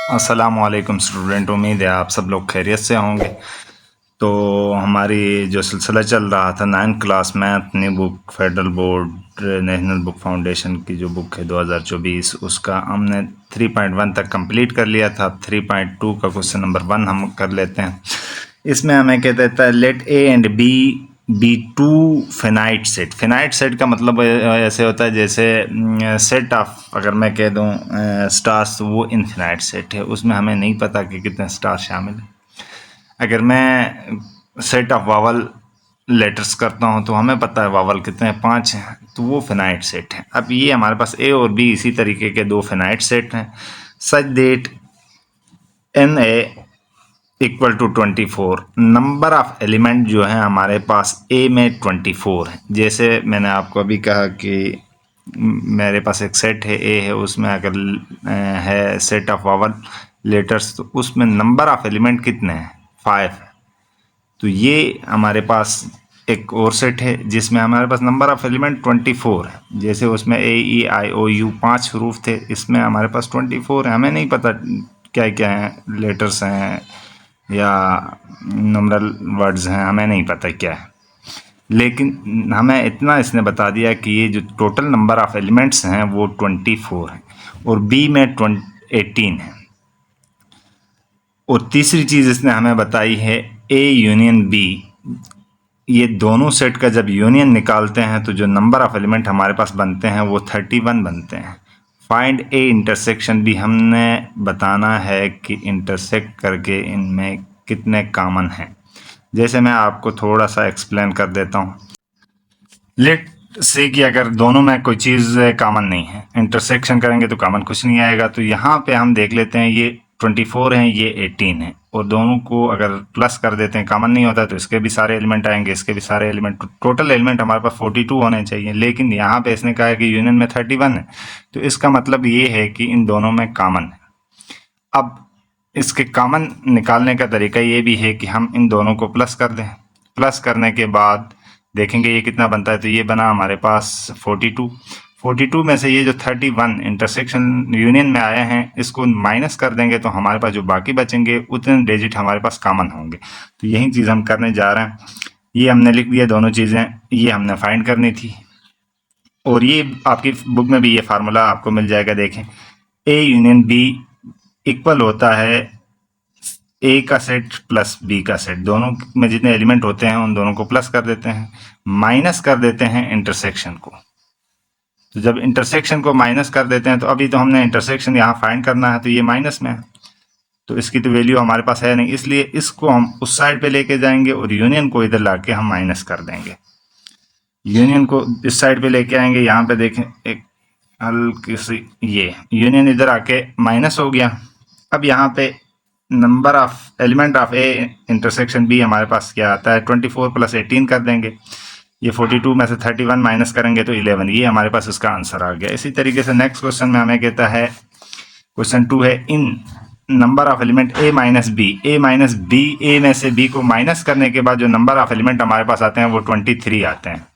अस्सलामुअलैकुम स्टूडेंट, उम्मीद है आप सब लोग खैरियत से होंगे। तो हमारी जो सिलसिला चल रहा था 9th class math new book federal board national book foundation की जो बुक है 2024, उसका हमने 3.1 तक कंप्लीट कर लिया था। 3.2 का क्वेश्चन नंबर 1 हम कर लेते हैं। इसमें हमें क्या देता है, let A and B two finite set. Finite set का मतलब ऐसे होता है जैसे सेट ऑफ, अगर मैं कह दूं स्टार्स, वो इनफिनाइट सेट है। उसमें हमें नहीं पता कि कितने स्टार शामिल हैं। अगर मैं सेट ऑफ वावल लेटर्स करता हूं तो हमें पता है वावल कितने हैं, 5 हैं, तो वो फिनाइट सेट है। अब ये हमारे पास ए और बी इसी तरीके के दो फिनाइट सेट हैं, such that N A equal to 24। Number of element जो है हमारे पास ए में 24 है। जैसे मैंने आपको अभी कहा कि मेरे पास एक सेट है ए है, उसमें अगर है सेट ऑफ वावल लेटर्स, तो उसमें नंबर ऑफ एलिमेंट कितने हैं, 5 है। तो ये हमारे पास एक और सेट है जिसमें हमारे पास नंबर ऑफ एलिमेंट 24 है। जैसे उसमें ए ई आई ओ यू 5 हरूफ थे, इसमें हमारे पास 24 है। हमें नहीं पता क्या क्या है, लेटर्स हैं या नंबरल वर्ड्स हैं, हमें नहीं पता क्या है। लेकिन हमें इतना इसने बता दिया कि ये जो टोटल नंबर ऑफ एलिमेंट्स हैं वो 24 हैं और बी में 18 है। और तीसरी चीज़ इसने हमें बताई है ए यूनियन बी। ये दोनों सेट का जब यूनियन निकालते हैं तो जो नंबर ऑफ एलिमेंट हमारे पास बनते हैं वो 31 बनते हैं। फाइंड ए इंटरसेक्शन भी हमने बताना है कि इंटरसेक्ट करके इनमें कितने कॉमन हैं। जैसे मैं आपको थोड़ा सा एक्सप्लेन कर देता हूँ। लेट से कि अगर दोनों में कोई चीज़ कॉमन नहीं है, इंटरसेक्शन करेंगे तो कॉमन कुछ नहीं आएगा। तो यहाँ पे हम देख लेते हैं, ये 24 हैं, ये 18 है, और दोनों को अगर प्लस कर देते हैं, कॉमन नहीं होता, तो इसके भी सारे एलिमेंट आएंगे, इसके भी सारे एलिमेंट। टोटल एलिमेंट हमारे पास 42 होने चाहिए, लेकिन यहाँ पे इसने कहा है कि यूनियन में 31 है, तो इसका मतलब ये है कि इन दोनों में कॉमन है। अब इसके कॉमन निकालने का तरीका ये भी है कि हम इन दोनों को प्लस कर दें। प्लस करने के बाद देखेंगे ये कितना बनता है, तो ये बना हमारे पास 42। 42 में से ये जो 31 इंटरसेक्शन यूनियन में आए हैं, इसको माइनस कर देंगे तो हमारे पास जो बाकी बचेंगे उतने डिजिट हमारे पास कॉमन होंगे। तो यही चीज़ हम करने जा रहे हैं। ये हमने लिख दिया, दोनों चीज़ें ये हमने फाइंड करनी थी। और ये आपकी बुक में भी ये फार्मूला आपको मिल जाएगा। देखें, ए यूनियन बी इक्वल होता है ए का सेट प्लस बी का सेट। दोनों में जितने एलिमेंट होते हैं उन दोनों को प्लस कर देते हैं, माइनस कर देते हैं इंटरसेक्शन को। तो जब इंटरसेक्शन को माइनस कर देते हैं, तो अभी तो हमने इंटरसेक्शन यहाँ फाइंड करना है, तो ये माइनस में है, तो इसकी तो वैल्यू हमारे पास है नहीं, इसलिए इसको हम उस साइड पे लेके जाएंगे और यूनियन को इधर ला के हम माइनस कर देंगे। यूनियन को इस साइड पे लेके आएंगे। यहाँ पे देखें, एक हल्की सी ये यूनियन इधर आके माइनस हो गया। अब यहाँ पे number of element of A intersection B हमारे पास क्या आता है, 24 प्लस 18 कर देंगे। ये 42 में से 31 माइनस करेंगे तो 11। ये हमारे पास इसका आंसर आ गया। इसी तरीके से नेक्स्ट क्वेश्चन में हमें कहता है, क्वेश्चन 2 है, in number of element A minus B. A minus B, A में से बी को माइनस करने के बाद जो नंबर ऑफ एलिमेंट हमारे पास आते हैं वो 23 आते हैं।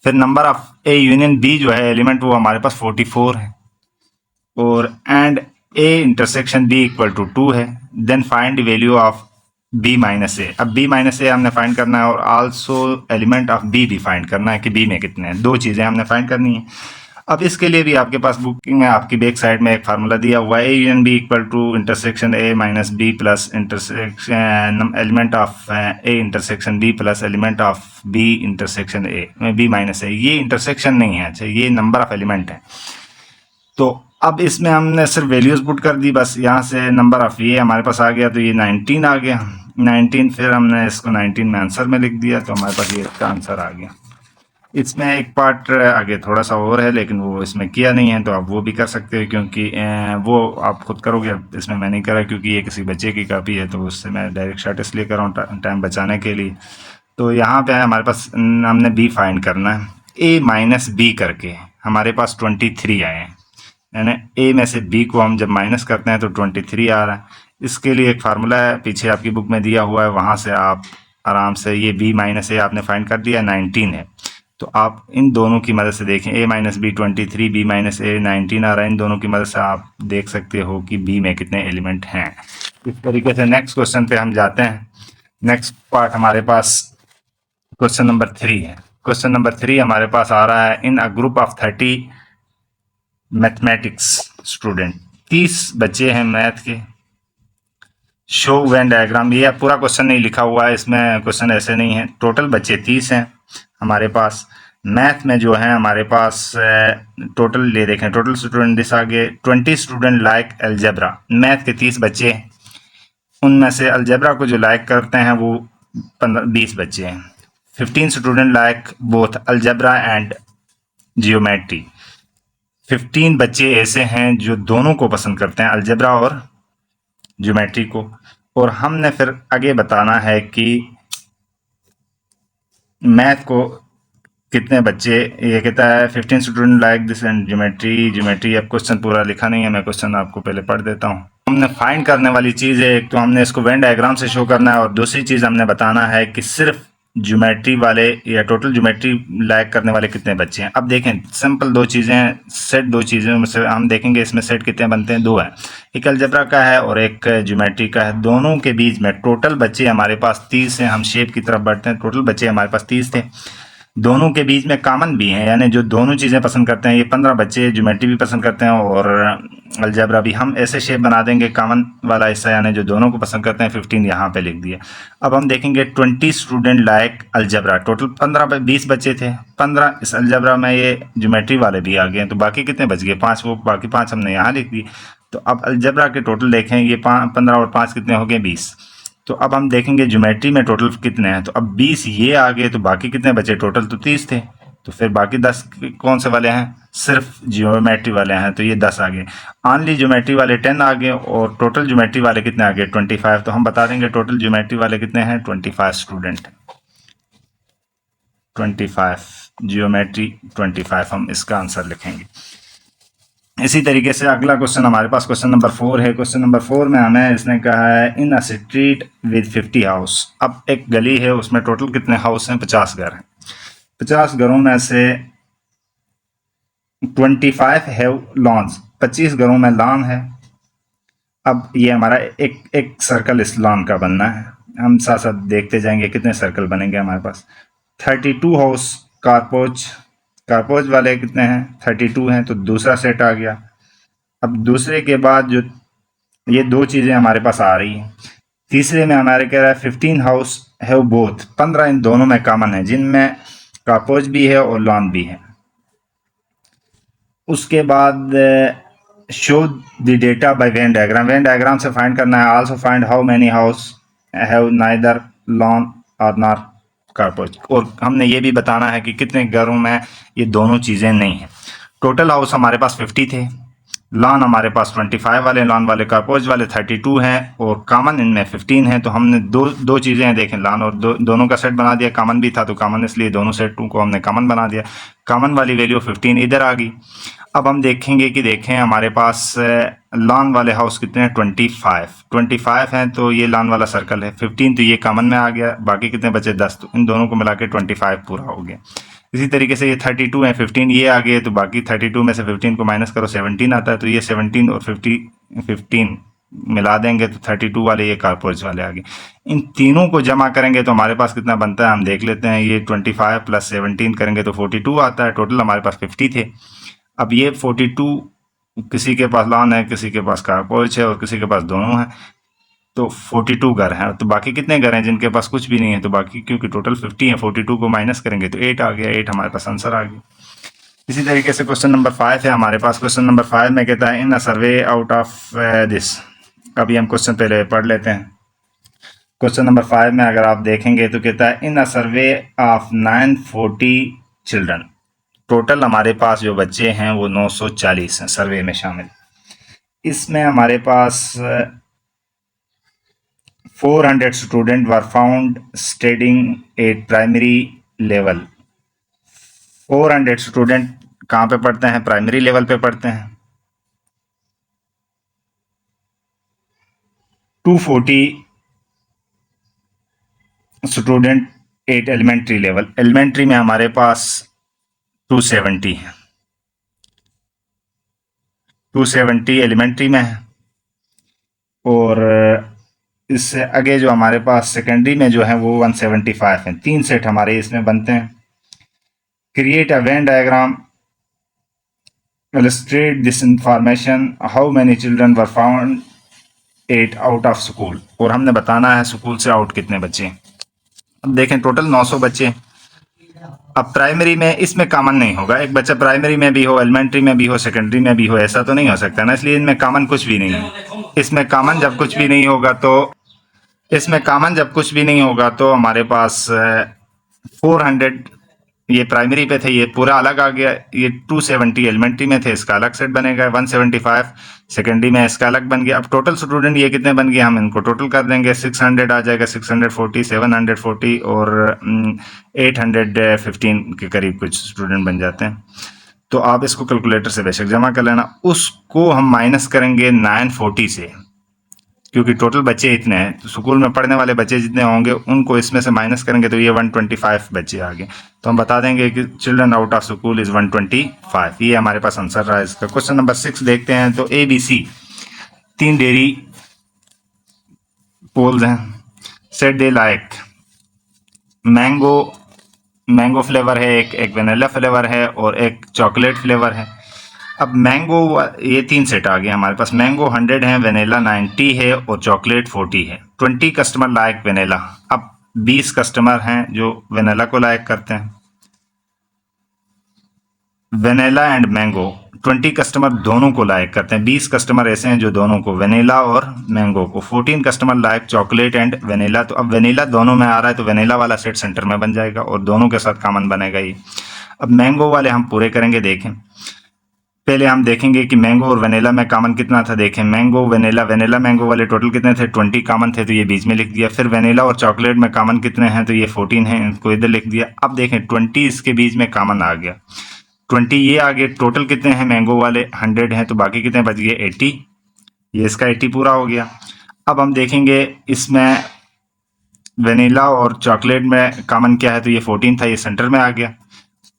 फिर number of A union B जो है एलिमेंट, वो हमारे पास 44 है। और and A intersection B equal to 2 है। Then find value of B minus A. अब बी माइनस ए हमने फाइंड करना है और आल्सो एलिमेंट ऑफ बी भी फाइंड करना है कि बी में कितने हैं। दो चीज़ें हमने फाइंड करनी है। अब इसके लिए भी आपके पास बुकिंग में आपकी बैक साइड में एक फार्मूला दिया हुआ है, A union B equal to intersection A minus B plus intersection element of A intersection B plus element of B intersection A में बी माइनस ए। ये इंटरसेक्शन नहीं है, अच्छा, ये नंबर ऑफ एलिमेंट है। तो अब इसमें हमने सिर्फ वैल्यूज पुट कर दी, बस यहाँ से नंबर ऑफ ये हमारे पास आ गया, तो ये 19 आ गया। 19, फिर हमने इसको 19 में आंसर में लिख दिया, तो हमारे पास ये इसका आंसर आ गया। इसमें एक पार्ट आगे थोड़ा सा और है, लेकिन वो इसमें किया नहीं है, तो आप वो भी कर सकते हो, क्योंकि वो आप खुद करोगे। इसमें मैं नहीं करा क्योंकि ये किसी बच्चे की कॉपी है, तो उससे मैं डायरेक्ट शॉर्ट इसलिए कर रहा हूँ टाइम बचाने के लिए। तो यहाँ पे हमारे पास हमने बी फाइंड करना है। ए माइनस बी करके हमारे पास 23 आए हैं, यानी ए में से बी को हम जब माइनस करते हैं तो 23 आ रहा है। इसके लिए एक फार्मूला है, पीछे आपकी बुक में दिया हुआ है, वहाँ से आप आराम से ये बी माइनस ए आपने फाइंड कर दिया, 19 है। तो आप इन दोनों की मदद से देखें, a minus B 23, b minus A 19 आ रहा है। इन दोनों की मदद से आप देख सकते हो कि b में कितने एलिमेंट हैं। इस तरीके से नेक्स्ट क्वेश्चन पे हम जाते हैं। नेक्स्ट पार्ट हमारे पास क्वेश्चन नंबर 3 है। क्वेश्चन नंबर 3 हमारे पास आ रहा है, in a group of 30 mathematics student, 30 बच्चे हैं मैथ के, शो वेन डायग्राम। ये पूरा क्वेश्चन नहीं लिखा हुआ है इसमें, क्वेश्चन ऐसे नहीं है। टोटल बच्चे 30 हैं हमारे पास। मैथ में जो है हमारे पास टोटल ले देखें, टोटल स्टूडेंट दिस आगे 20 स्टूडेंट लाइक अलजेब्रा। मैथ के 30 बच्चे, उनमें से अलजेब्रा को जो लाइक करते हैं वो 20 बच्चे हैं। 15 student like both algebra and geometry. 15 बच्चे ऐसे हैं जो दोनों को पसंद करते हैं, अलजेब्रा और ज्योमेट्री को। और हमने फिर आगे बताना है कि मैथ को कितने बच्चे, ये कहता है 15 student like this and geometry. अब क्वेश्चन पूरा लिखा नहीं है, मैं क्वेश्चन आपको पहले पढ़ देता हूँ। हमने फाइंड करने वाली चीज़ है, एक तो हमने इसको वेन डायग्राम से शो करना है, और दूसरी चीज़ हमने बताना है कि सिर्फ ज्योमेट्री वाले या टोटल ज्योमेट्री लाइक करने वाले कितने बच्चे हैं। अब देखें, सिंपल दो चीज़ें, सेट दो चीज़ें में से हम देखेंगे इसमें सेट कितने बनते हैं, दो है, एक अलजेब्रा का है और एक ज्योमेट्री का है। दोनों के बीच में टोटल बच्चे हमारे पास 30 हैं। हम शेप की तरफ बढ़ते हैं, टोटल बच्चे हमारे पास 30 थे। दोनों के बीच में कॉमन भी है, यानी जो दोनों चीज़ें पसंद करते हैं, ये 15 बच्चे ज्योमेट्री भी पसंद करते हैं और अलजेब्रा भी। हम ऐसे शेप बना देंगे कॉमन वाला हिस्सा, यानी जो दोनों को पसंद करते हैं, 15 यहाँ पे लिख दिया। अब हम देखेंगे 20 स्टूडेंट लाइक अलजेब्रा। टोटल 20 बच्चे थे, 15 इस अलजेब्रा में, ये ज्योमेट्री वाले भी आ गए हैं, तो बाकी कितने बच गए, 5। वो बाकी 5 हमने यहाँ लिख दिए। तो अब अलजेब्रा के टोटल देखें, ये 15 और 5 कितने हो गए, 20। तो अब हम देखेंगे ज्योमेट्री में टोटल कितने हैं, तो अब 20 ये आ गए, तो बाकी कितने बचे, टोटल तो 30 थे, तो फिर बाकी 10 कौन से वाले हैं, सिर्फ ज्योमेट्री वाले हैं, तो ये 10 आ गए। ऑनली ज्योमेट्री वाले 10 आ गए, और टोटल ज्योमेट्री वाले कितने आ गए, 25। तो हम बता देंगे टोटल ज्योमेट्री वाले कितने हैं, 25 स्टूडेंट, 25 ज्योमेट्री 25, हम इसका आंसर लिखेंगे। इसी तरीके से अगला क्वेश्चन हमारे पास क्वेश्चन नंबर 4 है। क्वेश्चन नंबर 4 में हमें इसने कहा है, in a street with 50 house. अब एक गली है, उसमें टोटल कितने हाउस हैं, 50 घर हैं। 50 घरों में से 25 हैव लॉन्स, 25 घरों में लॉन है। अब ये हमारा एक सर्कल इस लॉन का बनना है, हम साथ साथ देखते जाएंगे कितने सर्कल बनेंगे हमारे पास। 32 हाउस कारपोज वाले कितने हैं, 32 हैं, तो दूसरा सेट आ गया। अब दूसरे के बाद जो ये दो चीज़ें हमारे पास आ रही हैं, तीसरे में हमारे कह रहा है 15 हाउस हैव बोथ, 15 इन दोनों में कॉमन है, जिनमें कारपोज भी है और लॉन भी है। उसके बाद show the data bye Venn diagram, Venn diagram से फाइंड करना है। Also find how many house have neither lawn और नॉर कारपोज, और हमने ये भी बताना है कि कितने घरों में ये दोनों चीज़ें नहीं हैं। टोटल हाउस हमारे पास 50 थे, लॉन हमारे पास 25 वाले, लॉन वाले कारपोज वाले 32 हैं, और कॉमन इनमें 15 है। तो हमने दो चीज़ें हैं, देखें, लॉन और दोनों का सेट बना दिया, कॉमन भी था तो कॉमन, इसलिए दोनों सेट को हमने कॉमन बना दिया। कॉमन वाली वैल्यू 15 इधर आ गई। अब हम देखेंगे कि देखें हमारे पास लॉन वाले हाउस कितने हैं, 25 हैं, तो ये लॉन वाला सर्कल है। 15 तो ये कॉमन में आ गया, बाकी कितने बचे, 10, तो इन दोनों को मिला के 25 पूरा हो गया। इसी तरीके से ये 32 है, 15 ये आ गए, तो बाकी 32 में से 15 को माइनस करो, 17 आता है, तो ये 17 और 15 मिला देंगे तो 32 वाले ये कारपोज वाले आ गए। इन तीनों को जमा करेंगे तो हमारे पास कितना बनता है, हम देख लेते हैं। ये 25 प्लस 17 करेंगे तो 42 आता है। टोटल हमारे पास 50 थे। अब ये 42, किसी के पास लॉन है, किसी के पास कारपोज है और किसी के पास दोनों है, तो 42 घर हैं। तो बाकी कितने घर हैं जिनके पास कुछ भी नहीं है, तो बाकी क्योंकि टोटल 50 है, 42 को माइनस करेंगे तो 8 आ गया, 8 हमारे पास आंसर आ गया। इसी तरीके से क्वेश्चन नंबर 5 है हमारे पास। क्वेश्चन नंबर 5 में कहता है, in a survey out of this. अभी हम क्वेश्चन पहले पढ़ लेते हैं। क्वेश्चन नंबर 5 में अगर आप देखेंगे तो कहता है, in a survey of 940 children. Total हमारे पास जो बच्चे हैं वो 940 हैं सर्वे में शामिल। इसमें हमारे पास 400 student were found studying eight primary level. 400 student कहाँ पे पढ़ते हैं, प्राइमरी लेवल पे पढ़ते हैं। 240 student at elementary level. Elementary में हमारे पास 270 है, 270 एलिमेंट्री में है। और इससे आगे जो हमारे पास सेकेंडरी में जो है वो 175 है। 3 सेट हमारे इसमें बनते हैं। Create a Venn diagram, illustrate this information, how many children were found 8 out of school. और हमने बताना है स्कूल से आउट कितने बच्चे। अब देखें टोटल 900 बच्चे। अब प्राइमरी में इसमें कॉमन नहीं होगा, एक बच्चा प्राइमरी में भी हो, एलिमेंट्री में भी हो, सेकेंडरी में भी हो, ऐसा तो नहीं हो सकता ना, इसलिए इनमें कॉमन कुछ भी नहीं है। इसमें कॉमन जब कुछ भी नहीं होगा तो इसमें कॉमन जब कुछ भी नहीं होगा तो हमारे पास 400 ये प्राइमरी पे थे, ये पूरा अलग आ गया। ये 270 एलिमेंट्री में थे, इसका अलग सेट बनेगा। 175 सेकेंडरी में इसका अलग बन गया। अब टोटल स्टूडेंट ये कितने बन गए, हम इनको टोटल कर देंगे। 600 आ जाएगा, 640, 740 और 815 के करीब कुछ स्टूडेंट बन जाते हैं। तो आप इसको कैलकुलेटर से बेशक जमा कर लेना। उसको हम माइनस करेंगे 940 से, क्योंकि टोटल बच्चे इतने हैं, तो स्कूल में पढ़ने वाले बच्चे जितने होंगे उनको इसमें से माइनस करेंगे तो ये 125 बच्चे आ गए। तो हम बता देंगे कि children out of school is 125। ये हमारे पास आंसर रहा है इसका। क्वेश्चन नंबर 6 देखते हैं। तो ABC 3 डेयरी पोल्स हैं। Set they like mango flavour है, एक वेनिला फ्लेवर है और एक चॉकलेट फ्लेवर है। अब मैंगो ये 3 सेट आ गए हमारे पास। मैंगो 100 है, वेनिला 90 है और चॉकलेट 40 है। 20 कस्टमर लाइक वेनिला। अब 20 कस्टमर हैं जो वेनिला को लाइक करते हैं। वेनिला एंड मैंगो 20 कस्टमर दोनों को लाइक करते हैं। 20 कस्टमर ऐसे हैं जो दोनों को, वेनिला और मैंगो को। 14 customer like chocolate and vanilla. तो अब वेनिला दोनों में आ रहा है तो वेनिला वाला सेट सेंटर में बन जाएगा और दोनों के साथ कॉमन बनेगा ये। अब मैंगो वाले हम पूरे करेंगे। देखें पहले हम देखेंगे कि मैंगो और वेनिला में कॉमन कितना था। देखें मैंगो वेनिला मैंगो वाले टोटल कितने थे, 20 कॉमन थे तो ये बीच में लिख दिया। फिर वेनिला और चॉकलेट में कॉमन कितने हैं तो ये 14 है, इनको इधर लिख दिया। अब देखें 20 इसके बीच में कॉमन आ गया, 20 ये आ गए। टोटल कितने हैं मैंगो वाले 100 हैं तो बाकी कितने बच गए 80। ये इसका 80 पूरा हो गया। अब हम देखेंगे इसमें वेनिला और चॉकलेट में कॉमन क्या है तो ये 14 था, ये सेंटर में आ गया।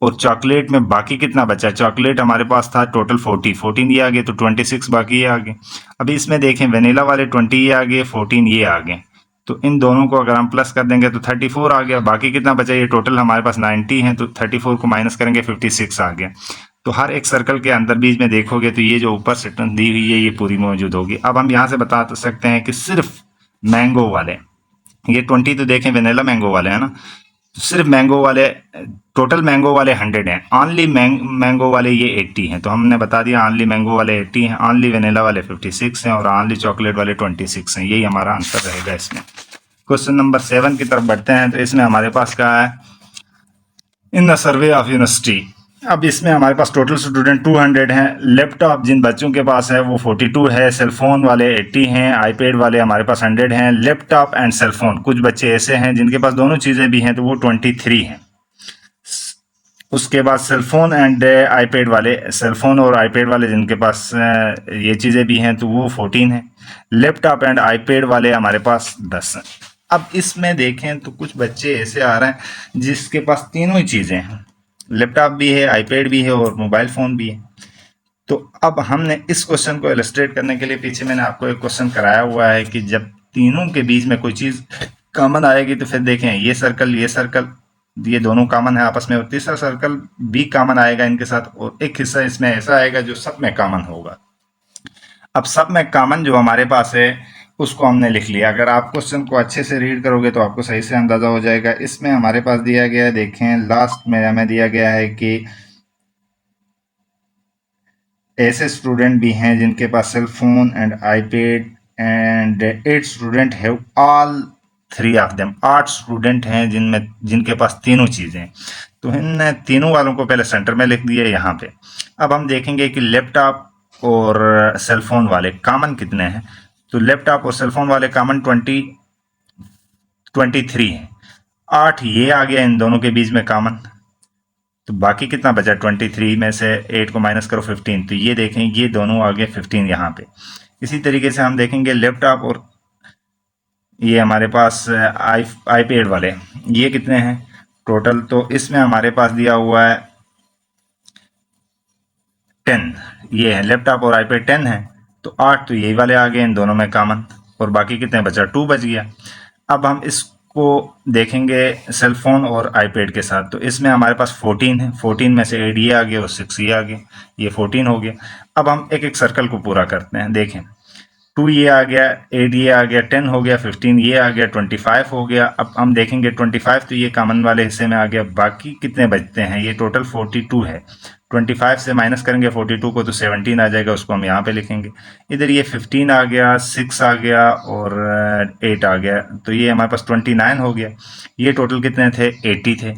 और चॉकलेट में बाकी कितना बचा, चॉकलेट हमारे पास था टोटल 14 ये आ गए तो 26 बाकी ये आ गए। अभी इसमें देखें वेनिला वाले 20 ये आ गए, 14 ये आ गए। तो इन दोनों को अगर हम प्लस कर देंगे तो 34 आ गया। बाकी कितना बचा, ये टोटल हमारे पास 90 है तो 34 को माइनस करेंगे 56 आ गया। तो हर एक सर्कल के अंदर बीच में देखोगे तो ये जो ऊपर सेक्शन दी हुई है ये पूरी मौजूद होगी। अब हम यहाँ से बता सकते हैं कि सिर्फ मैंगो वाले, ये 20 तो देखें वेनिला मैंगो वाले है ना, तो सिर्फ मैंगो वाले, टोटल मैंगो वाले 100 हैं, ऑनली मैंगो वाले ये 80 हैं। तो हमने बता दिया ऑनली मैंगो वाले 80 हैं, ऑनली वेनिला वाले 56 हैं और ऑनली चॉकलेट वाले 26 हैं। यही हमारा आंसर रहेगा इसमें। क्वेश्चन नंबर 7 की तरफ बढ़ते हैं। तो इसमें हमारे पास कहा है in the survey of university. अब इसमें हमारे पास टोटल स्टूडेंट 200 हैं। लैपटॉप जिन बच्चों के पास है वो 42 है, सेलफोन वाले 80 हैं, आईपैड वाले हमारे पास 100 हैं। लैपटॉप एंड सेलफोन, कुछ बच्चे ऐसे हैं जिनके पास दोनों चीज़ें भी हैं तो वो 23 हैं। उसके बाद सेलफोन एंड आईपैड वाले, सेलफोन और आईपैड वाले जिनके पास ये चीज़ें भी हैं तो वो 14 हैं। लैपटॉप एंड आईपैड वाले हमारे पास 10 हैं। अब इसमें देखें तो कुछ बच्चे ऐसे आ रहे हैं जिसके पास तीनों ही चीज़ें हैं, लैपटॉप भी है, आईपैड भी है और मोबाइल फ़ोन भी है। तो अब हमने इस क्वेश्चन को इलस्ट्रेट करने के लिए पीछे मैंने आपको एक क्वेश्चन कराया हुआ है कि जब तीनों के बीच में कोई चीज़ कॉमन आएगी तो फिर देखें ये सर्कल ये दोनों कॉमन है आपस में और तीसरा सर्कल भी कॉमन आएगा इनके साथ और एक हिस्सा इसमें ऐसा आएगा जो सब में कॉमन होगा। अब सब में कॉमन जो हमारे पास है उसको हमने लिख लिया। अगर आप क्वेश्चन को अच्छे से रीड करोगे तो आपको सही से अंदाज़ा हो जाएगा। इसमें हमारे पास दिया गया है, देखें लास्ट में हमें दिया गया है कि ऐसे स्टूडेंट भी हैं जिनके पास cell phone and iPad and 8 student have all 3 of them. 8 student हैं जिनके पास तीनों चीज़ें। तो इन तीनों वालों को पहले सेंटर में लिख दिया यहाँ पे। अब हम देखेंगे कि लैपटॉप और सेल फोन वाले कॉमन कितने हैं। तो लैपटॉप और सेल फोन वाले कॉमन 23 हैं। 8 ये आ गया इन दोनों के बीच में कॉमन। तो बाकी कितना बचा, 23 में से 8 को माइनस करो 15, तो ये देखें ये दोनों आ गए 15 यहाँ पे। इसी तरीके से हम देखेंगे लैपटॉप और ये हमारे पास आईपैड वाले ये कितने हैं टोटल। तो इसमें हमारे पास दिया हुआ है 10 ये है, लैपटॉप और आईपैड 10 है, तो 8 तो यही वाले आ गए इन दोनों में कॉमन, और बाकी कितने बचा, 2 बच गया। अब हम इसको देखेंगे सेल फोन और आईपैड के साथ, तो इसमें हमारे पास 14 है, 14 में से 8 ये आ गया और 6 ये आ गया, ये 14 हो गया। अब हम एक एक सर्कल को पूरा करते हैं, देखें 2 ये आ गया, 8 ये आ गया, 10 हो गया, 15 ये आ गया, 25 हो गया। अब हम देखेंगे 25 तो ये कॉमन वाले हिस्से में आ गया, बाकी कितने बचते हैं, ये टोटल 42 है। 25 से माइनस करेंगे 42 को तो 17 आ जाएगा, उसको हम यहाँ पे लिखेंगे। इधर ये 15 आ गया, 6 आ गया और 8 आ गया, तो ये हमारे पास 29 हो गया। ये टोटल कितने थे, 80 थे,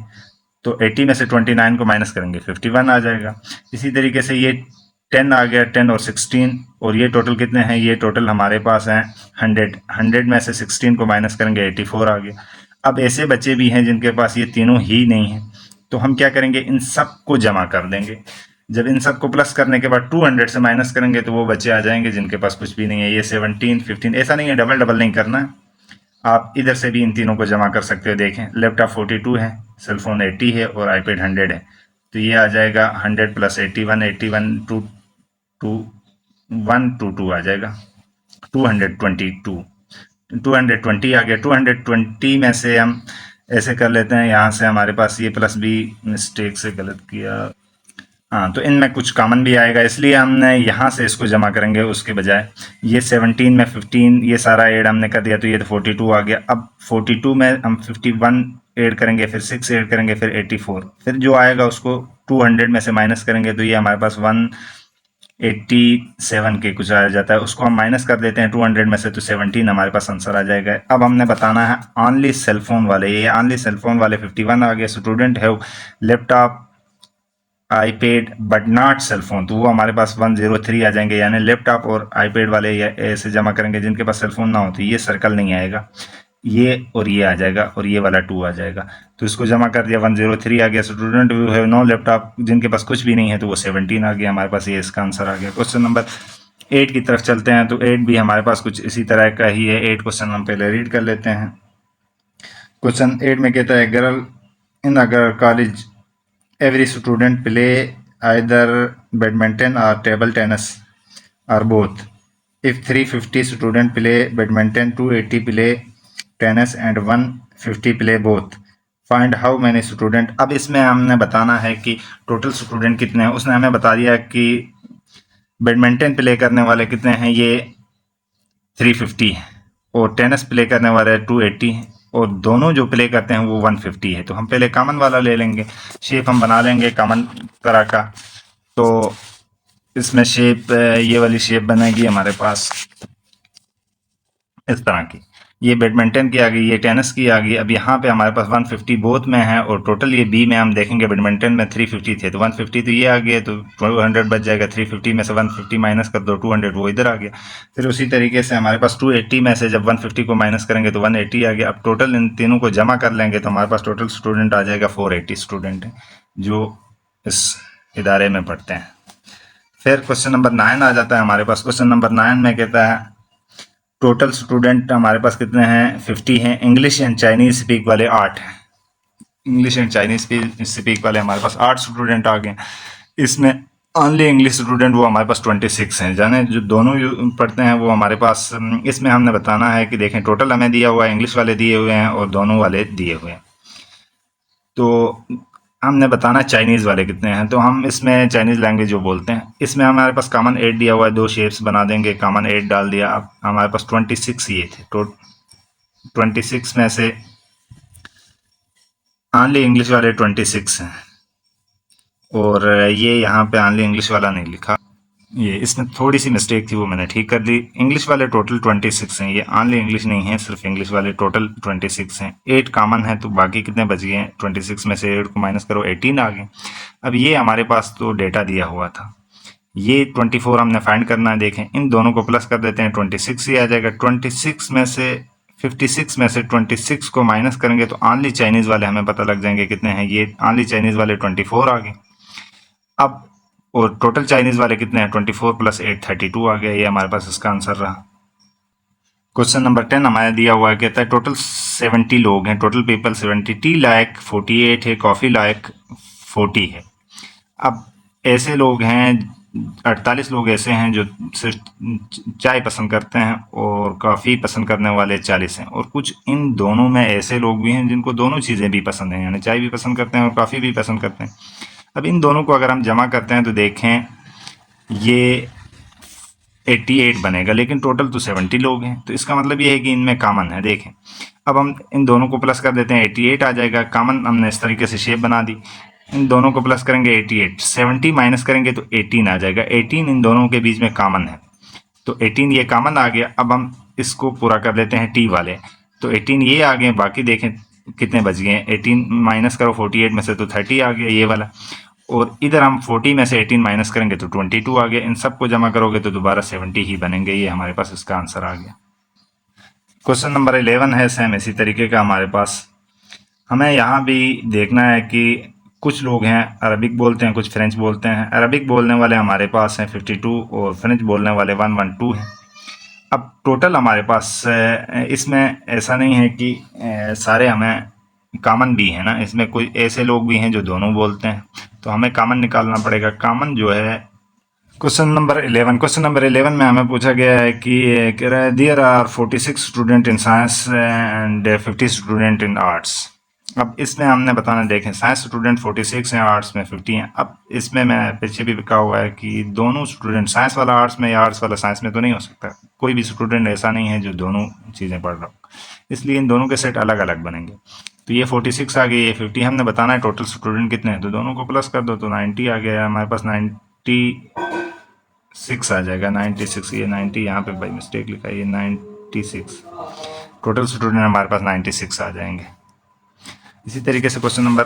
तो 80 में से 29 को माइनस करेंगे 51 आ जाएगा। इसी तरीके से ये 10 आ गया, 10 और 16, और ये टोटल कितने हैं, ये टोटल हमारे पास हैं 100, 100 में से 16 को माइनस करेंगे 84 आ गया। अब ऐसे बच्चे भी हैं जिनके पास ये तीनों ही नहीं है, तो हम क्या करेंगे, इन सब को जमा कर देंगे। जब इन सब को प्लस करने के बाद 200 से माइनस करेंगे तो वो बच्चे आ जाएंगे जिनके पास कुछ भी नहीं है। ये 17, 15, ऐसा नहीं है डबल डबल नहीं करना है, आप इधर से भी इन तीनों को जमा कर सकते हो। देखें लैपटॉप 42 है, सेलफोन 80 है और आईपैड 100 है, तो ये आ जाएगा 100 प्लस 81, 81 टू 122 आ जाएगा, 222, 220 आ गया। 220 में से हम ऐसे कर लेते हैं, यहाँ से हमारे पास ये प्लस भी मिस्टेक से गलत किया, हाँ, तो इनमें कुछ कॉमन भी आएगा, इसलिए हमने यहाँ से इसको जमा करेंगे उसके बजाय। ये 17 में 15 ये सारा ऐड हमने कर दिया, तो ये तो 42 आ गया। अब 42 में हम 51 ऐड करेंगे, फिर 6 ऐड करेंगे, फिर 84, फिर जो आएगा उसको 200 में से माइनस करेंगे, तो ये हमारे पास 187 के कुछ आ जाता है, उसको हम माइनस कर देते हैं 200 में से, तो 17 हमारे पास आंसर आ जाएगा। अब हमने बताना है ऑनली सेलफोन वाले, ये ऑनली सेलफोन वाले 51 आ गए। स्टूडेंट है laptop iPad but not cellphone, तो वो हमारे पास 103 आ जाएंगे, यानी लैपटॉप और आईपैड वाले ऐसे जमा करेंगे जिनके पास सेलफोन ना हो, तो ये सर्कल नहीं आएगा, ये और ये आ जाएगा और ये वाला 2 आ जाएगा, तो इसको जमा कर दिया 103 आ गया। Student you have no laptop, जिनके पास कुछ भी नहीं है तो वो 17 आ गया हमारे पास, ये इसका आंसर आ गया। क्वेश्चन नंबर 8 की तरफ चलते हैं, तो 8 भी हमारे पास कुछ इसी तरह का ही है। 8 क्वेश्चन हम पहले रीड कर लेते हैं। क्वेश्चन 8 में कहता है girl in a college every student play either badminton or table tennis or both. If 350 student play badminton, 280 play tennis and 150 play both. Find how many student। अब इसमें हमने बताना है कि टोटल स्टूडेंट कितने हैं। उसने हमें बता दिया कि बैडमिंटन प्ले करने वाले कितने हैं, ये 350 है, और टेनिस प्ले करने वाले 280 है, और दोनों जो प्ले करते हैं वो 150 है। तो हम पहले कॉमन वाला ले लेंगे, शेप हम बना लेंगे कॉमन तरह का। तो इसमें शेप ये वाली शेप बनेगी हमारे पास इस तरह की, ये बैडमिंटन की आ गई, ये टेनिस की आ गई। अब यहाँ पे हमारे पास 150 बोथ में है, और टोटल ये बी में हम देखेंगे बैडमिंटन में 350 थे, तो 150 तो ये आ गया, तो 200 बच जाएगा। 350 में से 150 माइनस कर दो, 200 वो इधर आ गया। फिर उसी तरीके से हमारे पास 280 में से जब 150 को माइनस करेंगे तो 180 आ गया। अब टोटल इन तीनों को जमा कर लेंगे तो हमारे पास टोटल स्टूडेंट आ जाएगा 480 स्टूडेंट है जो इस इदारे में पढ़ते हैं। फिर क्वेश्चन नंबर 9 आ जाता है हमारे पास। क्वेश्चन नंबर 9 में कहता है टोटल स्टूडेंट हमारे पास कितने हैं, 50 हैं। इंग्लिश एंड चाइनीज स्पीक वाले 8 हैं, इंग्लिश एंड चाइनीज स्पीक वाले हमारे पास 8 स्टूडेंट आ गए। इसमें ओनली इंग्लिश स्टूडेंट वो हमारे पास 26 हैं, जाने जो दोनों पढ़ते हैं वो हमारे पास। इसमें हमने बताना है कि देखें टोटल हमें दिया हुआ है, इंग्लिश वाले दिए हुए हैं और दोनों वाले दिए हुए हैं, तो हमने बताना चाइनीज़ वाले कितने हैं। तो हम इसमें चाइनीज़ लैंग्वेज जो बोलते हैं, इसमें हमारे पास कॉमन 8 दिया हुआ है, 2 शेप्स बना देंगे, कॉमन 8 डाल दिया। अब हमारे पास 26 ये थे, तो 26 में से ऑनली इंग्लिश वाले 26 हैं, और ये यहाँ पे ऑनली इंग्लिश वाला नहीं लिखा, ये इसमें थोड़ी सी मिस्टेक थी वो मैंने ठीक कर ली। इंग्लिश वाले टोटल 26 हैं, ये ऑनली इंग्लिश नहीं है, सिर्फ इंग्लिश वाले टोटल 26 हैं। 8 कॉमन है, तो बाकी कितने बच गए हैं, 26 में से 8 को माइनस करो, 18 आ गए। अब ये हमारे पास तो डेटा दिया हुआ था, ये 24 हमने फाइंड करना है। देखें इन दोनों को प्लस कर देते हैं, 26 ही आ जाएगा। 26 में से 56 में से 26 को माइनस करेंगे तो ऑनली चाइनीज़ वाले हमें पता लग जाएंगे कितने हैं, ये ऑनली चाइनीज़ वाले 24 आ गए। अब और टोटल चाइनीज वाले कितने हैं, 24 प्लस 8 32 आ गया, ये हमारे पास इसका आंसर रहा। क्वेश्चन नंबर 10 हमारे दिया हुआ है, कहता है टोटल 70 लोग हैं, टोटल पीपल 70, टी लाइक 48 है, कॉफ़ी लाइक 40 है। अब ऐसे लोग हैं 48 लोग ऐसे हैं जो सिर्फ चाय पसंद करते हैं और कॉफ़ी पसंद करने वाले 40 हैं, और कुछ इन दोनों में ऐसे लोग भी हैं जिनको दोनों चीज़ें भी पसंद हैं, यानी चाय भी पसंद करते हैं और कॉफ़ी भी पसंद करते हैं। अब इन दोनों को अगर हम जमा करते हैं तो देखें ये 88 बनेगा, लेकिन टोटल तो 70 लोग हैं, तो इसका मतलब ये है कि इनमें कॉमन है। देखें अब हम इन दोनों को प्लस कर देते हैं, 88 आ जाएगा। कॉमन हमने इस तरीके से शेप बना दी। इन दोनों को प्लस करेंगे 88, 70 माइनस करेंगे तो 18 आ जाएगा। 18 इन दोनों के बीच में कॉमन है, तो 18 ये कॉमन आ गया। अब हम इसको पूरा कर देते हैं टी वाले, तो 18 ये आ गए। बाकी देखें कितने बच गए हैं, 18 माइनस करो 48 में से तो 30 आ गया ये वाला, और इधर हम 40 में से 18 माइनस करेंगे तो 22 आ गया। इन सबको जमा करोगे तो दोबारा 70 ही बनेंगे। ये हमारे पास इसका आंसर आ गया। क्वेश्चन नंबर 11 है सेम इसी तरीके का हमारे पास। हमें यहाँ भी देखना है कि कुछ लोग हैं अरबिक बोलते हैं, कुछ फ्रेंच बोलते हैं। अरबिक बोलने वाले हमारे पास हैं 52 और फ्रेंच बोलने वाले 112 हैं। अब टोटल हमारे पास इसमें ऐसा नहीं है कि सारे हमें कॉमन भी है ना, इसमें कोई ऐसे लोग भी हैं जो दोनों बोलते हैं, तो हमें कॉमन निकालना पड़ेगा। कॉमन जो है क्वेश्चन नंबर 11 में हमें पूछा गया है कि कह रहा है there are 46 student in science and 50 student in arts. अब इसमें हमने बताना, देखें साइंस स्टूडेंट 46 हैं, आर्ट्स में 50 हैं। अब इसमें मैं पीछे भी लिखा हुआ है कि दोनों स्टूडेंट साइंस वाला आर्ट्स में या आर्ट्स वाला साइंस में तो नहीं हो सकता। कोई भी स्टूडेंट ऐसा नहीं है जो दोनों चीज़ें पढ़ रहा हो, इसलिए इन दोनों के सेट अलग अलग बनेंगे। तो ये 46 आ गई, ये 50। हमने बताना है टोटल स्टूडेंट कितने हैं, तो दोनों को प्लस कर दो तो 90 आ गया हमारे पास। 96 आ जाएगा, 96। ये 90 यहाँ पे भाई मिस्टेक लिखा है, ये 96 टोटल स्टूडेंट हमारे पास 96 आ जाएंगे। इसी तरीके से क्वेश्चन नंबर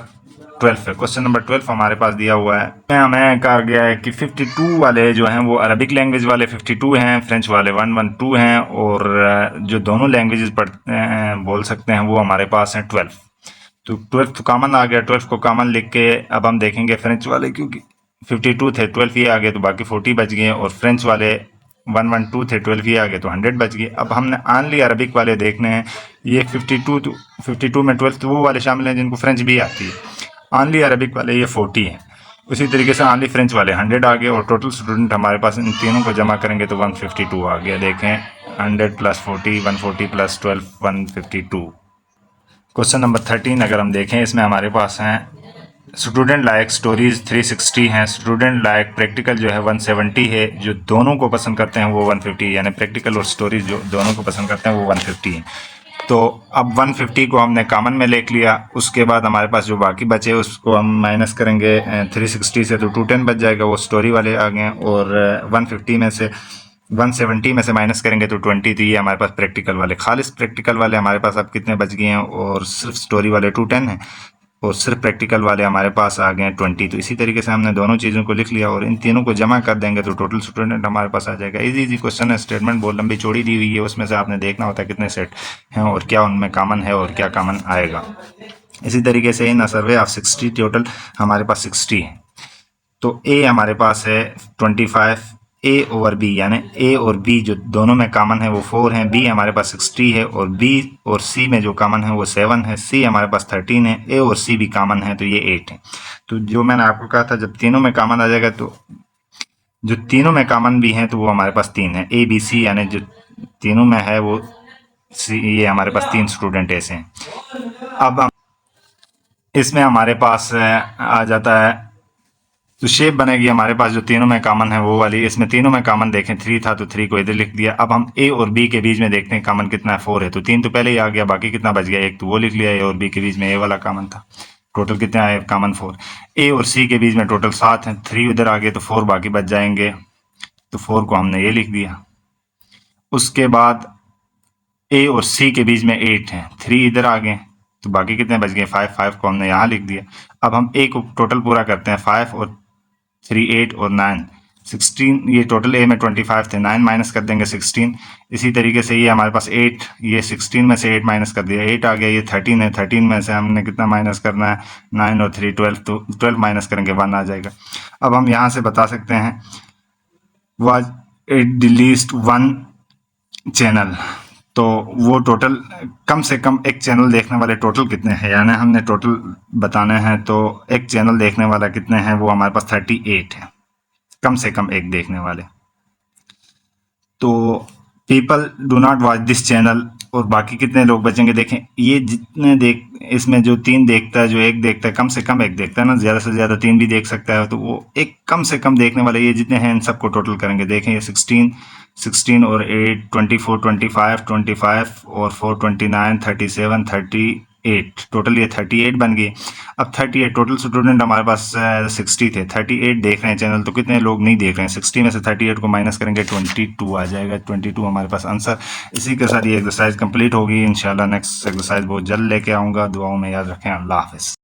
12 है। क्वेश्चन नंबर 12 हमारे पास दिया हुआ है, हमें कहा गया है कि 52 वाले जो हैं वो अरबिक लैंग्वेज वाले 52 हैं, फ्रेंच वाले 112 हैं, और जो दोनों लैंग्वेजेस पढ़ते हैं बोल सकते हैं वो हमारे पास हैं 12। तो 12 तो कॉमन आ गया, 12 को कॉमन लिख के अब हम देखेंगे फ्रेंच वाले, क्योंकि 52 थे 12 ये आ गए तो बाकी 40 बच गए, और फ्रेंच वाले 112 थे 12 ये आ गए तो 100 बच गए। अब हमने ऑनली अरबिक वाले देखने हैं। ये 52 में 12 तो वो वाले शामिल हैं जिनको फ्रेंच भी आती है। ऑनली अरबिक वाले ये 40 हैं। उसी तरीके से ऑनली फ्रेंच वाले 100 आ गए, और टोटल स्टूडेंट हमारे पास इन तीनों को जमा करेंगे तो 152 आ गया। देखें 100 प्लस 40, 140 प्लस 12, 152। क्वेश्चन नंबर 13 अगर हम देखें, इसमें हमारे पास हैं स्टूडेंट लाइक स्टोरीज 360 हैं, स्टूडेंट लाइक प्रैक्टिकल जो है 170 है, जो दोनों को पसंद करते हैं वो 150, यानी प्रैक्टिकल और स्टोरीज जो दोनों को पसंद करते हैं वो 150 है। तो अब 150 को हमने कॉमन में ले लिया, उसके बाद हमारे पास जो बाकी बचे उसको हम माइनस करेंगे 360 से, तो 210 बच जाएगा, वो स्टोरी वाले आ गए। और 150 में से 170 में से माइनस करेंगे तो 20, तो ये हमारे पास प्रैक्टिकल वाले, खालिस प्रैक्टिकल वाले हमारे पास अब कितने बच गए हैं, और सिर्फ स्टोरी वाले 210 हैं, और सिर्फ प्रैक्टिकल वाले हमारे पास आ गए हैं 20। तो इसी तरीके से हमने दोनों चीज़ों को लिख लिया, और इन तीनों को जमा कर देंगे तो टोटल स्टूडेंट हमारे पास आ जाएगा। इजी क्वेश्चन है, स्टेटमेंट बहुत लंबी चौड़ी दी हुई है, उसमें से आपने देखना होता है कितने सेट हैं और क्या उनमें कॉमन है और क्या कॉमन आएगा। इसी तरीके से इन सर्वे ऑफ 60 टोटल हमारे पास 60 है। तो ए हमारे पास है 25, ए ओवर बी, यानी ए और बी जो दोनों में कॉमन है वो 4 हैं, बी हमारे पास 60 है, और बी और सी में जो कॉमन है वो 7 है, सी हमारे पास 13 है, ए और सी भी कॉमन है तो ये 8 है। तो जो मैंने आपको कहा था जब तीनों में कॉमन आ जाएगा, तो जो तीनों में कॉमन भी हैं तो वो हमारे पास 3 है, ए बी सी, यानी जो तीनों में है वो सी, ये हमारे पास 3 स्टूडेंट ऐसे हैं। अब इसमें हमारे पास आ जाता है, तो शेप बनेगी हमारे पास जो तीनों में कॉमन है वो वाली। इसमें तीनों में कॉमन देखें 3 था तो 3 को इधर लिख दिया। अब हम ए और बी के बीच में देखते हैं कॉमन कितना है, 4 है, तो 3 तो पहले ही आ गया, बाकी कितना बच गया, एक तो वो लिख लिया। ए और बी के बीच में ए वाला कॉमन था, टोटल कितना है कॉमन 4। ए और सी के बीच में टोटल 7 है, 3 उधर आ गए तो 4 बाकी बच जाएंगे, तो 4 को हमने ये लिख दिया। उसके बाद ए और सी के बीच में 8 है, 3 इधर आ गए तो बाकी कितने बच गए, 5 को हमने यहाँ लिख दिया। अब हम ए को टोटल पूरा करते हैं, 5 और 3 8 और 9 16, ये टोटल ए में 25 थे, 9 माइनस कर देंगे 16। इसी तरीके से ये हमारे पास 8, ये 16 में से 8 माइनस कर दिया, 8 आ गया। ये 13 है, 13 में से हमने कितना माइनस करना है, 9 और 3 12, तो 12 माइनस करेंगे 1 आ जाएगा। अब हम यहाँ से बता सकते हैं वाज इट डिलीस्ट 1 चैनल, तो वो टोटल कम से कम एक चैनल देखने वाले टोटल कितने हैं, यानी हमने टोटल बताने हैं। तो एक चैनल देखने वाला कितने हैं, वो हमारे पास 38 है। कम से कम एक देखने वाले। तो people do not watch this channel, और बाकी कितने लोग बचेंगे देखें। ये जितने इसमें जो 3 देखता है, जो 1 देखता है, कम से कम 1 देखता है ना, ज़्यादा से ज़्यादा 3 भी देख सकता है, तो वो एक कम से कम देखने वाले ये जितने हैं इन सबको टोटल करेंगे। देखें ये 16 और 8 24 25 और 4 29 37 38, टोटल ये 38 बन गई। अब 38 टोटल स्टूडेंट हमारे पास 60 थे, 38 देख रहे हैं चैनल, तो कितने लोग नहीं देख रहे हैं। 60 में से 38 को माइनस करेंगे 22 आ जाएगा, 22 हमारे पास आंसर। इसी के साथ ये एक्सरसाइज कंप्लीट होगी। इंशाल्लाह नेक्स्ट एक्सरसाइज बहुत जल्द लेके आऊँगा। दुआओं में याद रखें। अल्लाह हाफ़िज़।